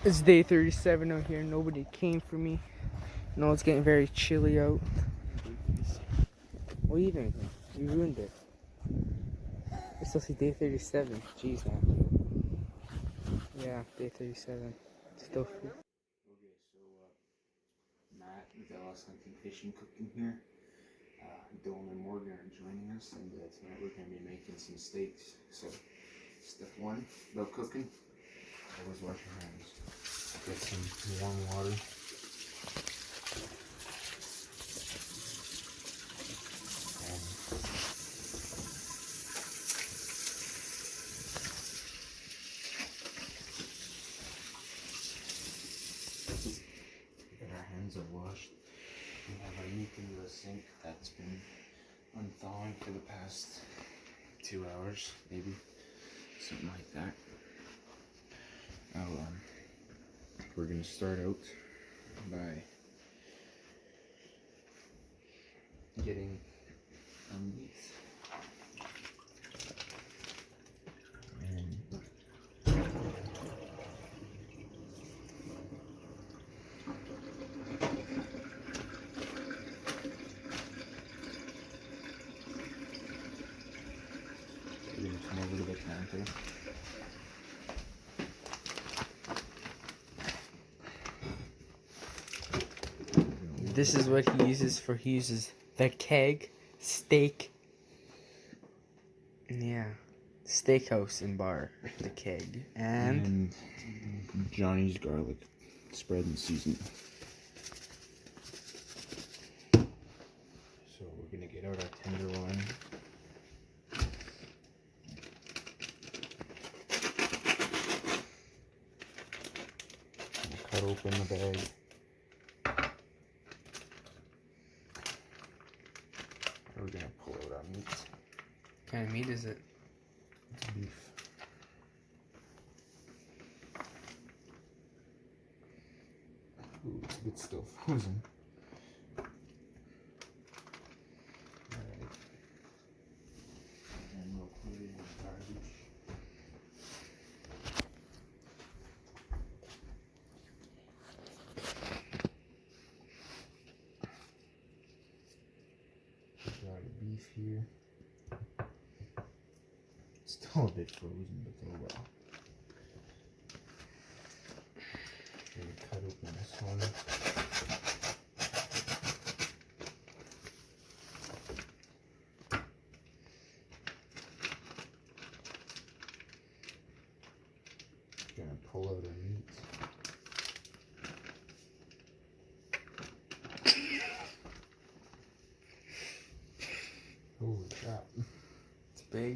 It's day 37 out here. Nobody came for me. No, it's getting very chilly out. What are you doing here? You ruined it. It's supposed to be day 37. Jeez, man. Yeah, day 37. Still free. Okay, so Matt with LS Hunting Fishing Cooking here. Dylan and Morgan are joining us, and tonight we're going to be making some steaks. So, step one about cooking, always wash your hands. Get some warm water. Get our hands are washed. We have our meat in the sink that's been unthawing for the past 2 hours, maybe something like that. Now, we're gonna start out by getting our meat. We're gonna come over to the counter. This is what he uses for. He uses the keg steak. Yeah, steakhouse and bar. The keg and Johnny's garlic spread and seasoning. So we're gonna get out our tenderloin. Cut open the bag. We're gonna pull out our meat. what kind of meat is it? It's beef. Ooh, it's a bit still frozen. Alright. And we'll put it in the garbage. Got our beef here. Still a bit frozen, but oh well. Gonna cut open this one. Gonna pull out our meat. Holy crap. It's big.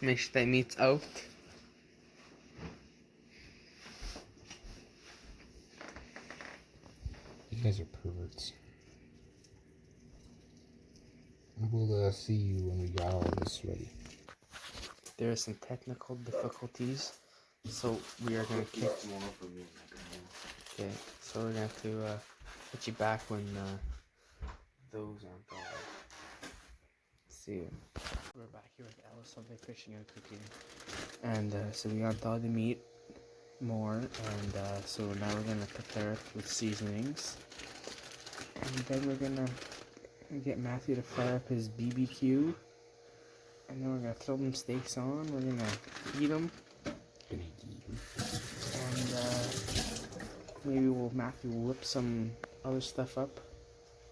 Make sure that meat's out. You guys are perverts. We'll see you when we got all this ready. There are some technical difficulties, so we are gonna kick. Okay, so we're gonna have to put you back when those aren't on. See you. We're back here with Alice Something Fishing and Cooking, and so we got all the meat more, and so now we're gonna prepare it with seasonings, and then we're gonna get Matthew to fire up his BBQ, and then we're gonna throw them steaks on. We're gonna eat them. And maybe Matthew will whip some other stuff up,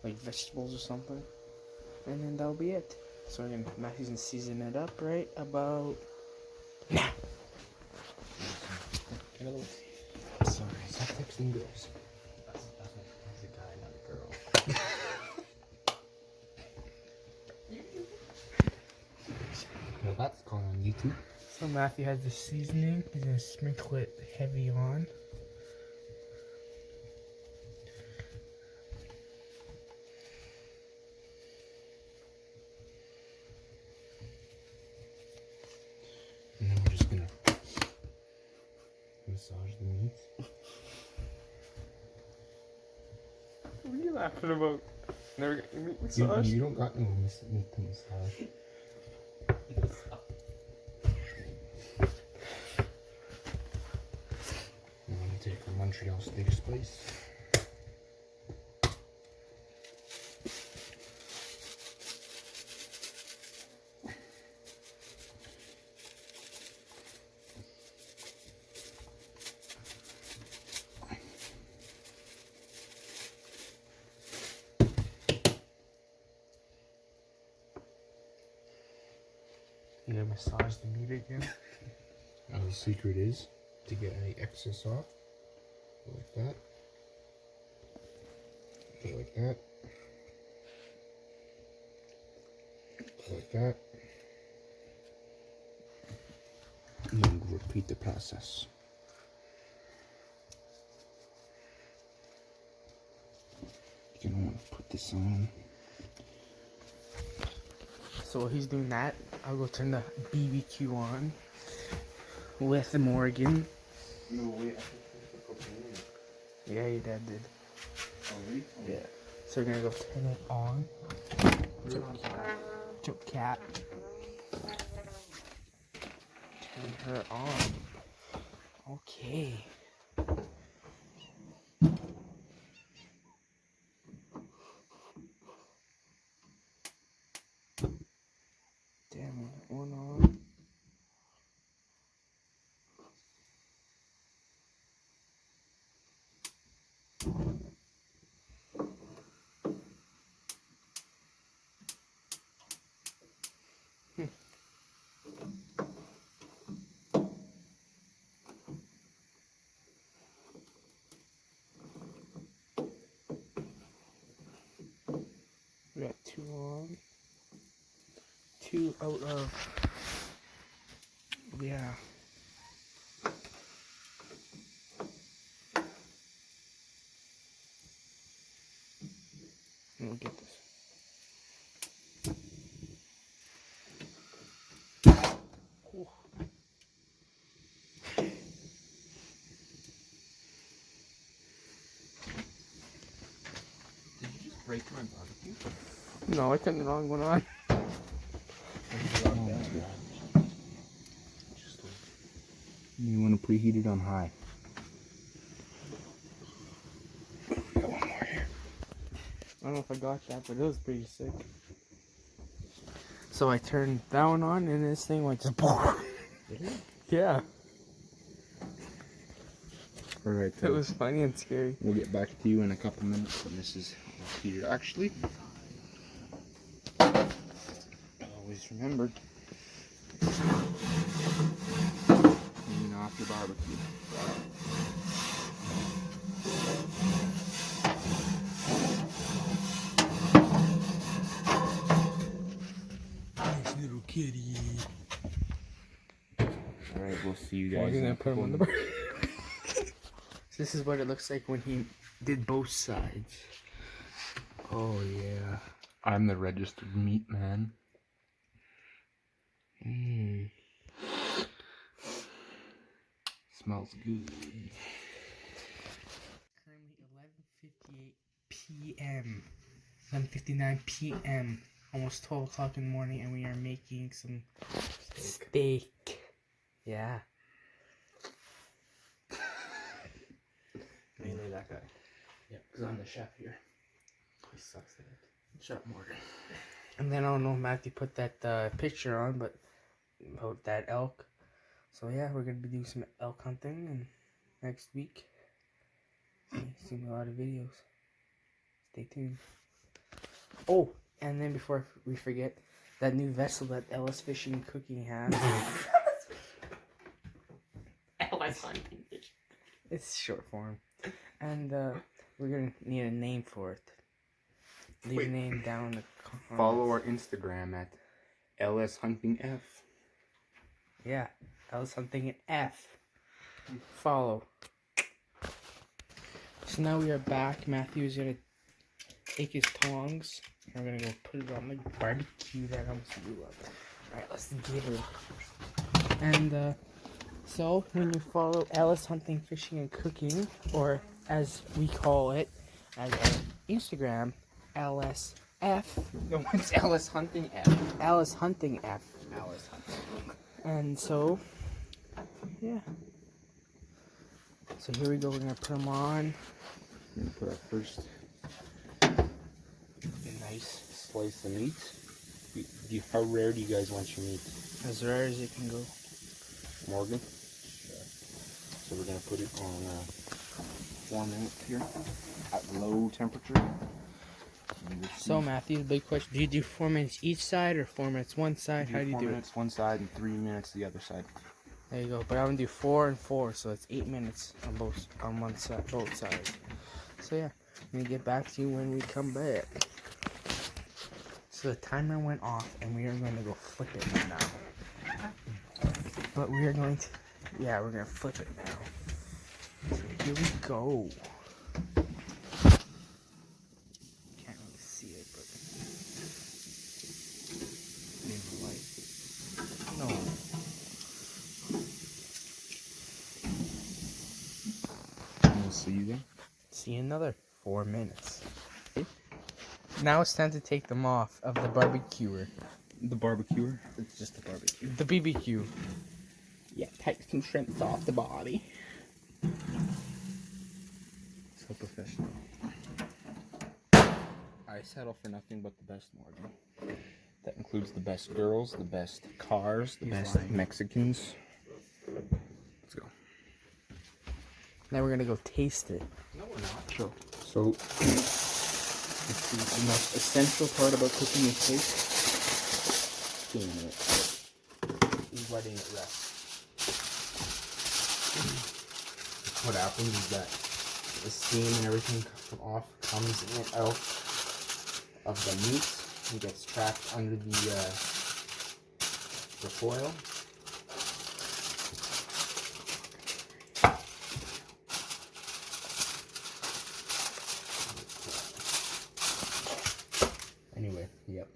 like vegetables or something, and then that'll be it. So Matthew's gonna season it up right about now. Sorry, stop texting girls. That's a guy, not a girl. Well, that's going on YouTube. So Matthew has the seasoning. He's gonna sprinkle it heavy on. And then we're just gonna massage the meat. What are you laughing about? Never got your meat You, massage. you don't got no meat to massage. I'm gonna take a Montreal steak spice. You gonna massage the meat again? Now the secret is to get any excess off. Go like that. Go like that. Go like that. And then repeat the process. You're gonna want to put this on. So while he's doing that, I'll go turn the BBQ on with Morgan. No, wait, I think cocaine. Yeah, your dad did. Oh, really? Yeah. So we're gonna go turn it on. Choke cat. Turn her on. Okay. Damn it, one on. We got two on. Two out of. Yeah. We'll get this. Ooh. Did you just break my barbecue? No, I turned the wrong one on. You want to preheat it on high. Got one more here. I don't know if I got that, but it was pretty sick. So I turned that one on, and this thing went just. Yeah, Alright, it was funny and scary. we'll get back to you in a couple minutes when this is heated. Actually, I always remembered. Clean off your barbecue. Nice little kitty. Alright, we'll see you I'm guys. gonna put him on the bar. This is what it looks like when he did both sides. Oh yeah. I'm the registered meat man. Smells good. Currently 11:58 p.m. 11:59 p.m. Almost 12 o'clock in the morning, and we are making some steak. Yeah. Mainly that guy. Yeah, because I'm the chef here. He sucks at it. Shut up, Morgan. And then I don't know if Matthew put that picture on, but about that elk. So yeah, we're gonna be doing some elk hunting and next week. Seeing a lot of videos. Stay tuned. Oh, and then before we forget, that new vessel that Ellis Fishing and Cooking has. Ellis Hunting Fish. It's short form. And we're gonna need a name for it. Leave a name down in the comments. Follow our Instagram at LSHuntingF. Yeah, Ellis Hunting and F. Follow. So now we are back. Matthew is gonna take his tongs. We're gonna go put it on the barbecue that I'm gonna love. Alright, let's get it. And so when you follow Ellis Hunting, Fishing, and Cooking, or as we call it, as our Instagram, LSF. No, it's Ellis Hunting F. Alice Hunting F. Alice Hunting. And so, yeah. So here we go. We're gonna put them on. I'm gonna put our first nice slice of meat. How rare do you guys want your meat? As rare as it can go. Morgan? Sure. So we're gonna put it on 4 minutes here at low temperature. So Matthew, the big question: do you do 4 minutes each side or 4 minutes one side? How do you do 4 minutes one side and 3 minutes the other side. There you go. But I'm gonna do 4 and 4, so it's 8 minutes on one side, both sides. So yeah, I'm gonna get back to you when we come back. So the timer went off, and we are going to go flip it now. But we are going to, yeah, we're gonna flip it now. So here we go. Can't really see it, but maybe light. No. We'll see you then. See you another 4 minutes. Now it's time to take them off of the barbecuer. The barbecuer? It's just a barbecue. The BBQ. Yeah, take some shrimps off the body. So professional. I settle for nothing but the best, Morgan. That includes the best girls, the best cars, the best Mexicans. Let's go. Now we're gonna go taste it. No, we're not. Sure. So, the most essential part about cooking a steak, steaming it. Letting it rest. What happens is that the steam and everything comes in out of the meat and gets trapped under the foil. Anyway, yep.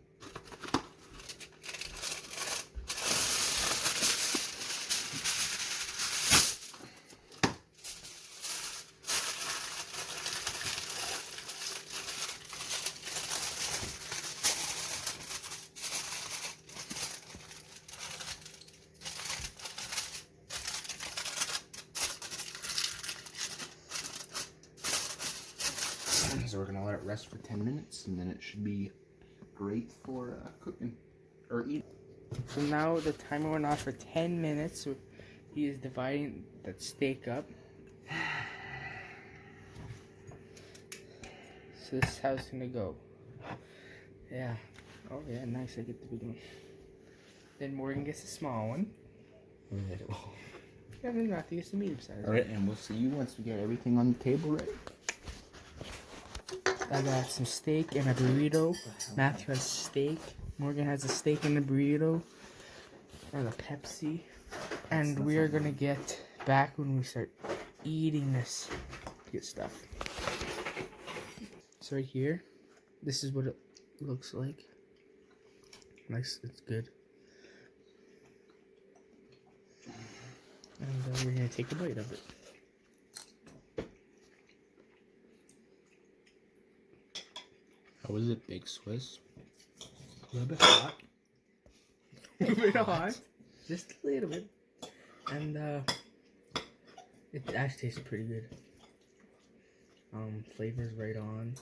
So we're gonna let it rest for 10 minutes, and then it should be great for cooking or eating. So now the timer went off for 10 minutes. So he is dividing that steak up. So this is how it's gonna go. Yeah. Oh yeah, nice. I get the big one. Then Morgan gets the small one. Yeah, then Matthew gets the medium size. Alright, and we'll see you once we get everything on the table ready. I got some steak and a burrito. Matthew has steak. Morgan has a steak and a burrito. And a Pepsi. And we are gonna get back when we start eating this good stuff. So right here, this is what it looks like. Nice, it's good. And we're gonna take a bite of it. How is it, Big Swiss? A little bit hot. A little bit hot. Just a little bit. And it actually tastes pretty good. Flavor's right on.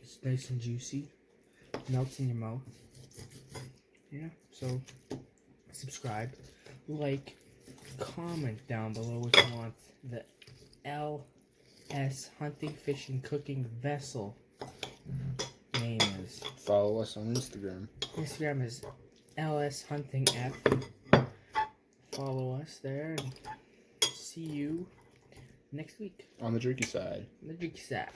It's nice and juicy. Melts in your mouth. Yeah, so subscribe, like, comment down below what you want the LS Hunting, Fishing, Cooking Vessel name is. Follow us on Instagram. Instagram is LS Hunting F. Follow us there and see you next week On the jerky side. on the Jerky Sack.